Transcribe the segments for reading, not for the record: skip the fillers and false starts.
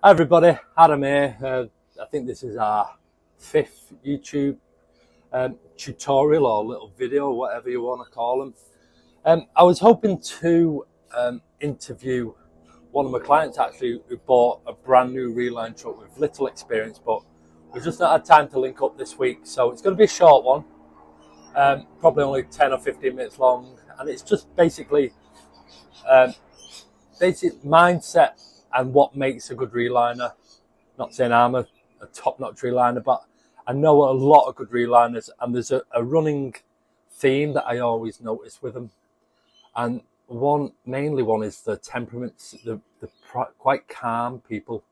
Hi everybody, Adam here. I think this is our fifth YouTube tutorial or little video, whatever you want to call them. I was hoping to interview one of my clients actually who bought a brand new Reline truck with little experience, but we've just not had time to link up this week. So it's going to be a short one, probably only 10 or 15 minutes long. And it's just um, basic mindset and what makes a good reliner. Not saying I'm a top-notch reliner, but I know a lot of good reliners, and there's a running theme that I always notice with them. And mainly one is the temperaments. The quite calm people.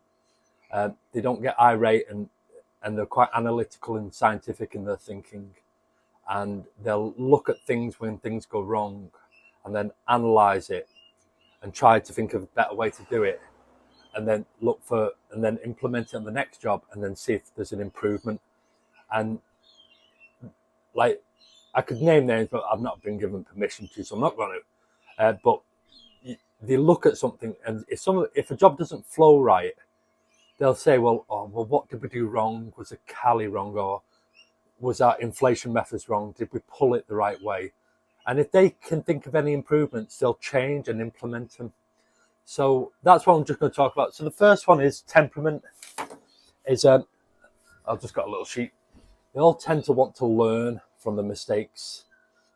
They don't get irate, and they're quite analytical and scientific in their thinking. And they'll look at things when things go wrong, and then analyze it, and try to think of a better way to do it, and then implement it on the next job, and then see if there's an improvement. And like, I could name names, but I've not been given permission to, so I'm not going to. But they look at something, and if a job doesn't flow right, they'll say, well, what did we do wrong? Was the Cali wrong, or was our inflation methods wrong? Did we pull it the right way? And if they can think of any improvements, they'll change and implement them. So that's what I'm just going to talk about. So the first one is temperament. I've just got a little sheet. They all tend to want to learn from the mistakes,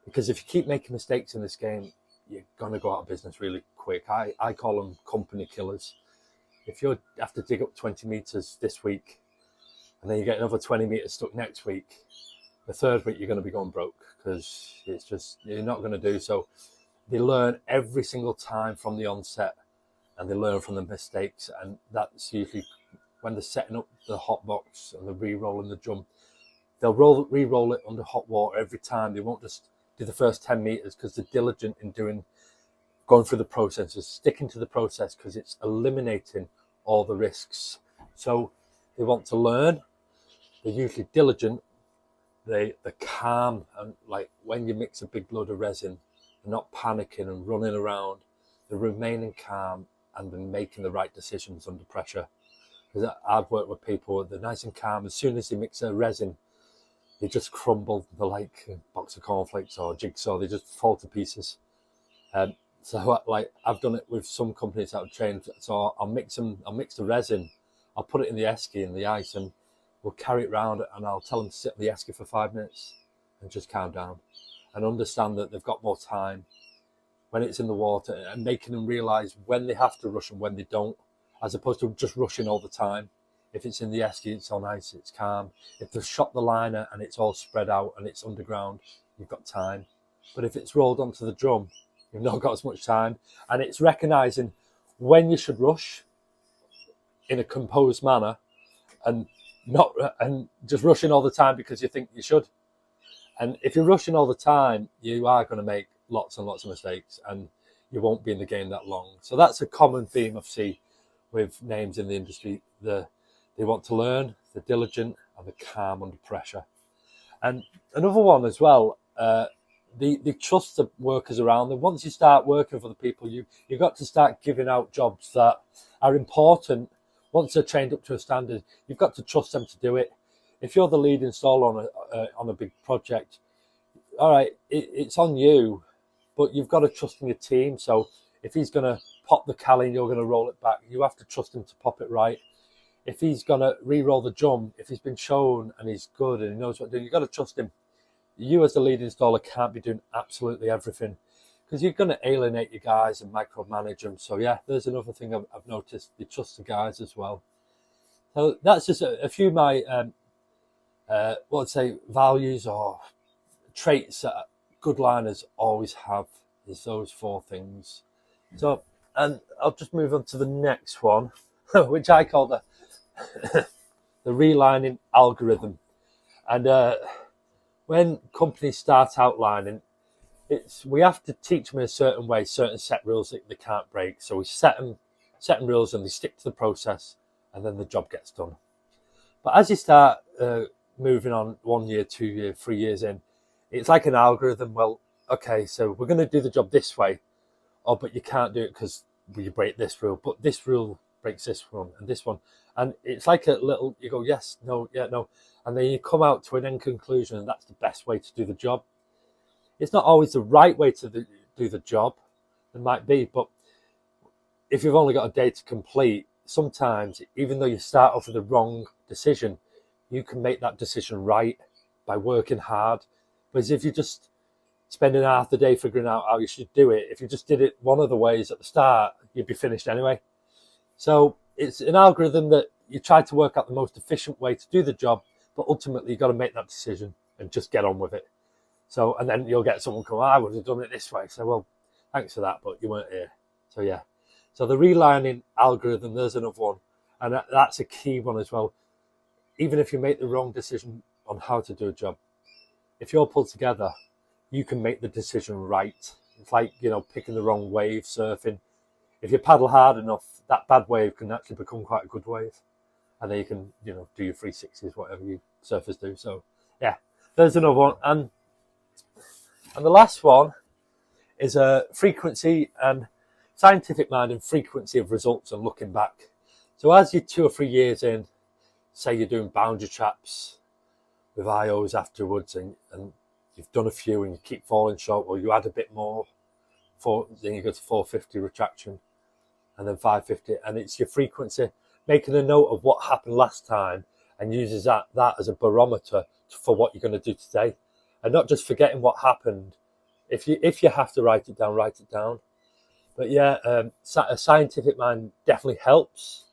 because if you keep making mistakes in this game, you're going to go out of business really quick. I call them company killers. If you have to dig up 20 meters this week, and then you get another 20 meters stuck next week, the third week you're going to be going broke, because it's just, you're not going to do so. They learn every single time from the onset, and they learn from the mistakes, and that's usually when they're setting up the hot box and they're re-rolling the drum. They'll re-roll it under hot water every time. They won't just do the first 10 meters, because they're diligent in going through the processes, sticking to the process, because it's eliminating all the risks. So they want to learn. They're usually diligent. They're calm, and like when you mix a big load of resin, they're not panicking and running around. They're remaining calm, and they're making the right decisions under pressure. Because I've worked with people, they're nice and calm. As soon as they mix a resin, they just crumble. They're like a box of cornflakes or a jigsaw. They just fall to pieces. So like, I've done it with some companies that I've trained. So I'll mix the resin, I'll put it in the esky, in the ice, and we'll carry it around, and I'll tell them to sit in the esky for 5 minutes and just calm down and understand that they've got more time when it's in the water, and making them realize when they have to rush and when they don't, as opposed to just rushing all the time. If it's in the esky, it's on ice, it's calm. If they've shot the liner and it's all spread out and it's underground, you've got time. But if it's rolled onto the drum, you've not got as much time. And it's recognizing when you should rush in a composed manner, and just rushing all the time because you think you should. And if you're rushing all the time, you are going to make lots and lots of mistakes, and you won't be in the game that long. So that's a common theme I see with names in the industry. They want to learn, they're diligent, and they're calm under pressure. And another one as well, they trust the workers around them. Once you start working for the people, you've got to start giving out jobs that are important. Once they're trained up to a standard, you've got to trust them to do it. If you're the lead installer on a big project, all right, it's on you, but you've got to trust in your team. So if he's going to pop the cali and you're going to roll it back, you have to trust him to pop it right. If he's going to re-roll the drum, if he's been shown and he's good and he knows what to do, you've got to trust him. You as the lead installer can't be doing absolutely everything, because you're going to alienate your guys and micromanage them. So yeah, there's another thing I've noticed. They trust the guys as well. So that's just a few of my, let's say, values or traits that good liners always have, is those four things. So, and I'll just move on to the next one, which I call the relining algorithm. And when companies start outlining, we have to teach them in a certain way, certain set rules that they can't break. So we set them rules, and they stick to the process, and then the job gets done. But as you start moving on 1 year, 2 year, 3 years in, it's like an algorithm. Well, okay, so we're going to do the job this way. Oh, but you can't do it because you break this rule. But this rule breaks this one and this one. And it's like a little, you go, yes, no, yeah, no. And then you come out to an end conclusion, and that's the best way to do the job. It's not always the right way to do the job. It might be, but if you've only got a day to complete, sometimes, even though you start off with the wrong decision, you can make that decision right by working hard. Whereas if you just spending half the day figuring out how you should do it, if you just did it one of the ways at the start, you'd be finished anyway. So it's an algorithm that you try to work out the most efficient way to do the job, but ultimately you've got to make that decision and just get on with it. So, and then you'll get someone come, I would have done it this way. So, well, thanks for that, but you weren't here. So, yeah. So the relining algorithm, there's another one. And that's a key one as well. Even if you make the wrong decision on how to do a job, if you're pulled together, you can make the decision right. It's like, picking the wrong wave, surfing. If you paddle hard enough, that bad wave can actually become quite a good wave. And then you can, do your 360s, whatever you surfers do. So, yeah, there's another one. And the last one is a frequency and scientific mind and frequency of results and looking back. So as you're 2 or 3 years in, say you're doing boundary traps with IOs afterwards, and you've done a few and you keep falling short, or you add a bit more, then you go to 450 retraction and then 550, and it's your frequency, making a note of what happened last time and uses that as a barometer for what you're going to do today, and not just forgetting what happened. If you have to write it down, write it down. But yeah, a scientific mind definitely helps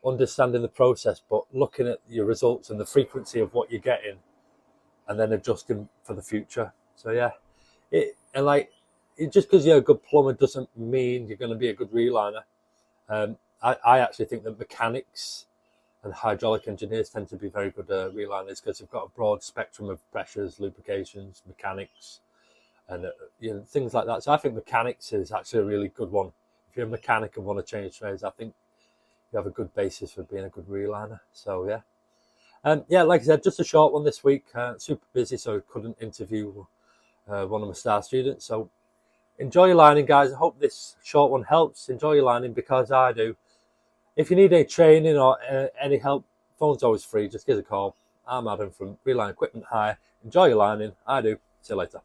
understanding the process, but looking at your results and the frequency of what you're getting, and then adjusting for the future. So yeah, just because you're a good plumber doesn't mean you're going to be a good reliner. I actually think that mechanics and hydraulic engineers tend to be very good reliners because they've got a broad spectrum of pressures, lubrications, mechanics, and things like that. So I think mechanics is actually a really good one. If you're a mechanic and want to change trades, I think you have a good basis for being a good reliner. So yeah. Yeah, like I said, just a short one this week. Super busy, so I couldn't interview one of my star students. So enjoy your lining, guys. I hope this short one helps. Enjoy your lining, because I do. If you need any training or any help, phone's always free. Just give us a call. I'm Adam from Reline Equipment Hire. Enjoy your lining. I do. See you later.